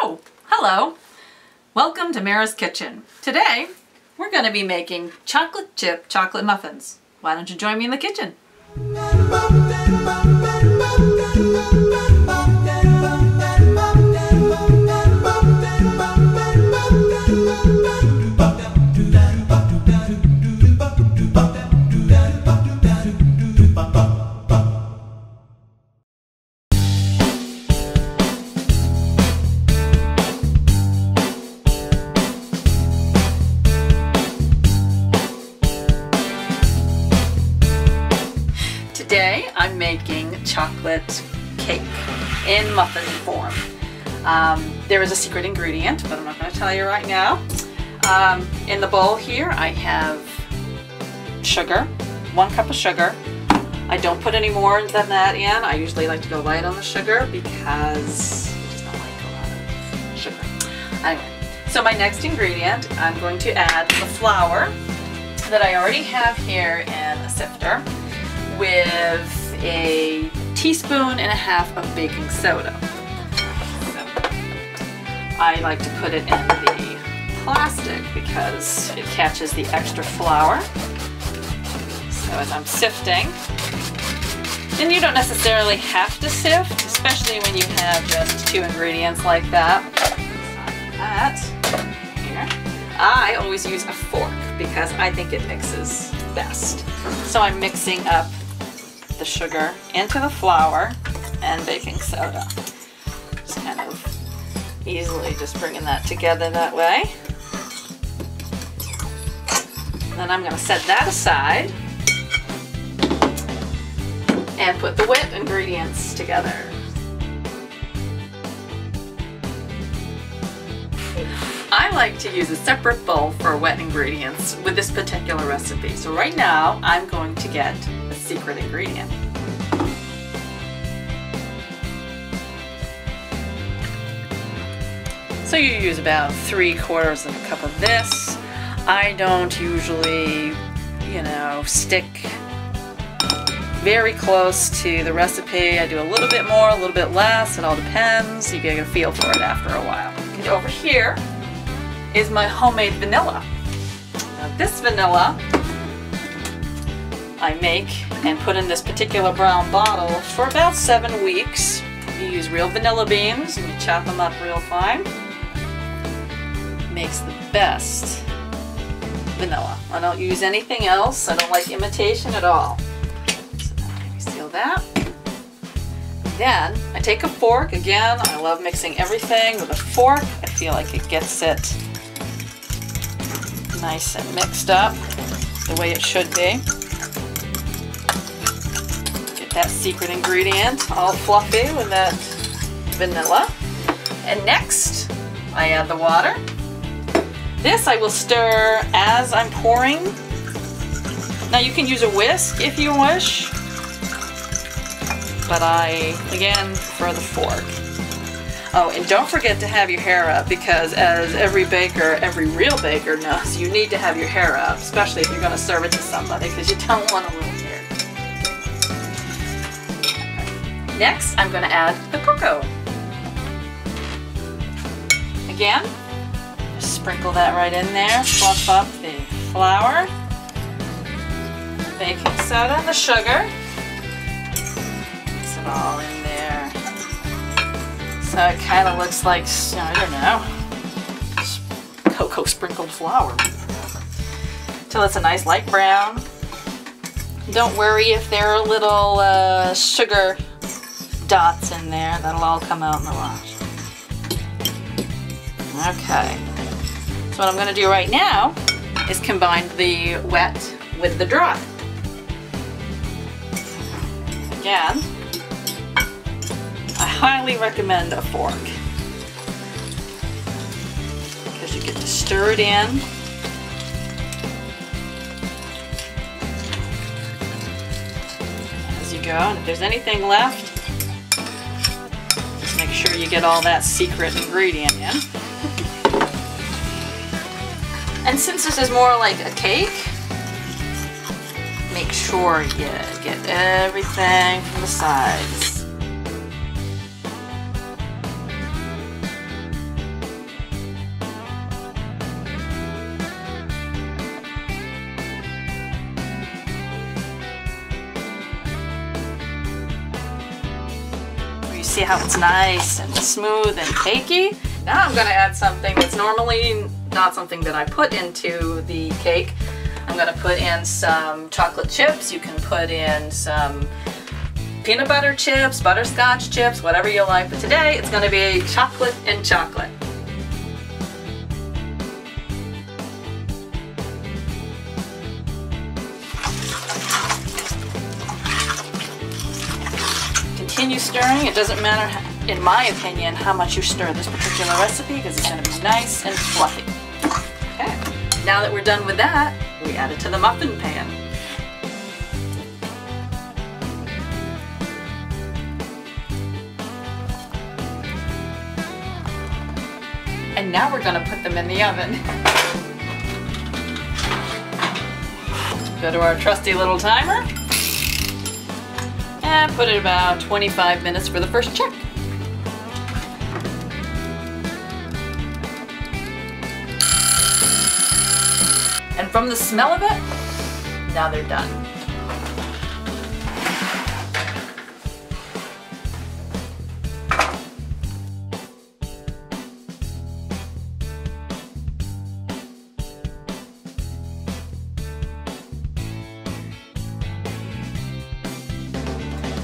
Oh, hello. Welcome to Mara's Kitchen. Today, we're going to be making chocolate chip chocolate muffins. Why don't you join me in the kitchen? Today I'm making chocolate cake in muffin form. There is a secret ingredient, but I'm not going to tell you right now. In the bowl here I have sugar, 1 cup of sugar. I don't put any more than that in. I usually like to go light on the sugar because I just don't like a lot of sugar. Anyway, so my next ingredient, I'm going to add the flour that I already have here in a sifter, with a teaspoon and a half of baking soda. So I like to put it in the plastic because it catches the extra flour. So as I'm sifting, and you don't necessarily have to sift, especially when you have just 2 ingredients like that. Here. I always use a fork because I think it mixes best. So I'm mixing up the sugar into the flour and baking soda. Just kind of easily just bringing that together that way. Then I'm going to set that aside and put the wet ingredients together. I like to use a separate bowl for wet ingredients with this particular recipe. So right now I'm going to get the secret ingredient. So you use about 3/4 of a cup of this. I don't usually, stick very close to the recipe. I do a little bit more, a little bit less. It all depends. You get a feel for it after a while. And over here is my homemade vanilla. Now this vanilla I make and put in this particular brown bottle for about 7 weeks. You use real vanilla beans and you chop them up real fine. Makes the best vanilla. I don't use anything else. I don't like imitation at all. So now let me seal that. Then I take a fork. Again, I love mixing everything with a fork. I feel like it gets it nice and mixed up the way it should be. Get that secret ingredient all fluffy with that vanilla. And next, I add the water. This I will stir as I'm pouring. Now you can use a whisk if you wish, but I, again, prefer the fork. Oh, and don't forget to have your hair up, because as every baker, every real baker knows, you need to have your hair up, especially if you're going to serve it to somebody, because you don't want a little hair. Next, I'm going to add the cocoa. Again, sprinkle that right in there, fluff up the flour, the baking soda, and the sugar. Mix it all in there. So it kind of looks like, I don't know, cocoa sprinkled flour. Till it's a nice light brown. Don't worry if there are little sugar dots in there. That'll all come out in the wash. Okay. So what I'm going to do right now is combine the wet with the dry. Again, I highly recommend a fork because you get to stir it in. As you go, and if there's anything left, just make sure you get all that secret ingredient in. And since this is more like a cake, make sure you get everything from the sides. You see how it's nice and smooth and cakey? Now I'm gonna add something that's normally not something that I put into the cake. I'm gonna put in some chocolate chips. You can put in some peanut butter chips, butterscotch chips, whatever you like. But today it's gonna be chocolate and chocolate. Continue stirring. It doesn't matter, in my opinion, how much you stir this particular recipe because it's going to be nice and fluffy. Okay, now that we're done with that, we add it to the muffin pan. And now we're going to put them in the oven. Go to our trusty little timer. And put it about 25 minutes for the first check. And from the smell of it, now they're done.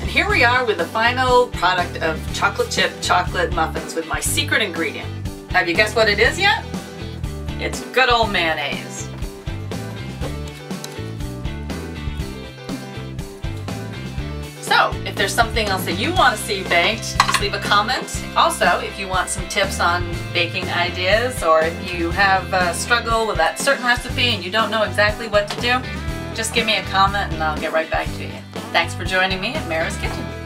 Here we are with the final product of chocolate chip chocolate muffins with my secret ingredient. Have you guessed what it is yet? It's good old mayonnaise. So, if there's something else that you want to see baked, just leave a comment. Also, if you want some tips on baking ideas, or if you have a struggle with that certain recipe and you don't know exactly what to do, just give me a comment and I'll get right back to you. Thanks for joining me at Mara's Kitchen.